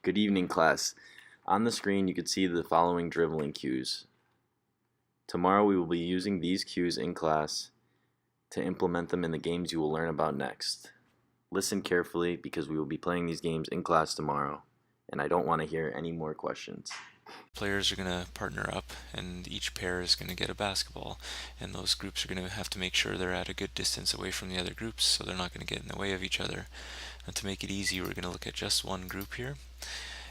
Good evening, class. On the screen, you can see the following dribbling cues. Tomorrow, we will be using these cues in class to implement them in the games you will learn about next. Listen carefully because we will be playing these games in class tomorrow, and I don't want to hear any more questions. Players are going to partner up and each pair is going to get a basketball, and those groups are going to have to make sure they're at a good distance away from the other groups so they're not going to get in the way of each other. And to make it easy, we're going to look at just one group here.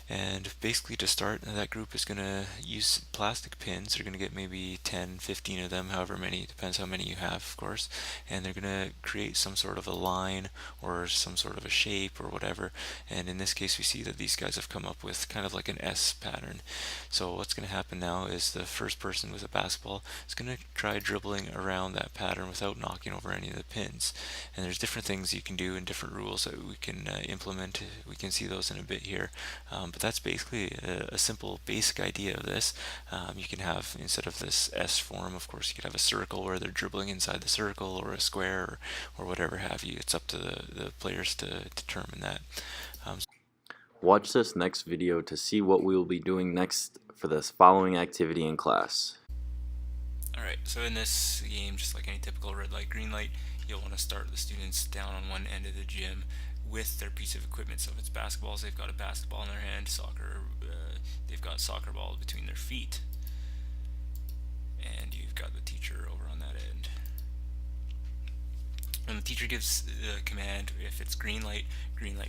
And basically to start, that group is going to use plastic pins. They're going to get maybe 10, 15 of them, however many, depends how many you have, of course. And they're going to create some sort of a line or some sort of a shape or whatever. And in this case, we see that these guys have come up with kind of like an S pattern. So what's going to happen now is the first person with a basketball is going to try dribbling around that pattern without knocking over any of the pins. And there's different things you can do and different rules that we can implement. We can see those in a bit here. But that's basically a simple basic idea of this. You can have, instead of this S form, of course, you could have a circle where they're dribbling inside the circle, or a square, or whatever have you. It's up to the players to determine that. Watch this next video to see what we will be doing next for this following activity in class. Alright, so in this game, just like any typical red light, green light, you'll want to start the students down on one end of the gym with their piece of equipment. So if it's basketballs, they've got a basketball in their hand. Soccer, they've got soccer balls between their feet. And you've got the teacher over on that end. When the teacher gives the command, if it's green light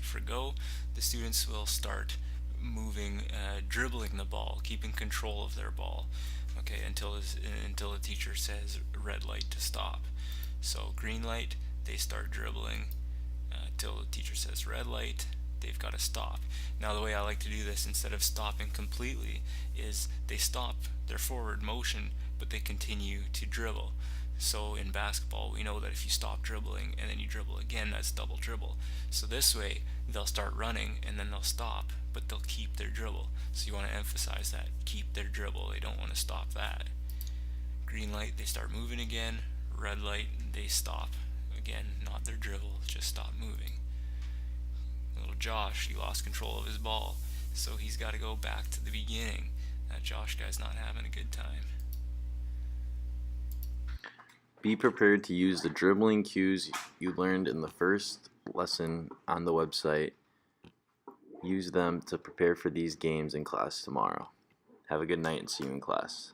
for go, the students will start moving, dribbling the ball, keeping control of their ball, okay, until the teacher says red light to stop. So green light, they start dribbling till the teacher says red light. They've got to stop. Now the way I like to do this, instead of stopping completely, is they stop their forward motion, but they continue to dribble. So in basketball, we know that if you stop dribbling and then you dribble again, that's double dribble. So this way, they'll start running and then they'll stop, but they'll keep their dribble. So you want to emphasize that, keep their dribble. They don't want to stop that. Green light, they start moving again. Red light, they stop. Again, not their dribble, just stop moving. Little Josh, he lost control of his ball, so he's got to go back to the beginning. That Josh guy's not having a good time. Be prepared to use the dribbling cues you learned in the first lesson on the website. Use them to prepare for these games in class tomorrow. Have a good night and see you in class.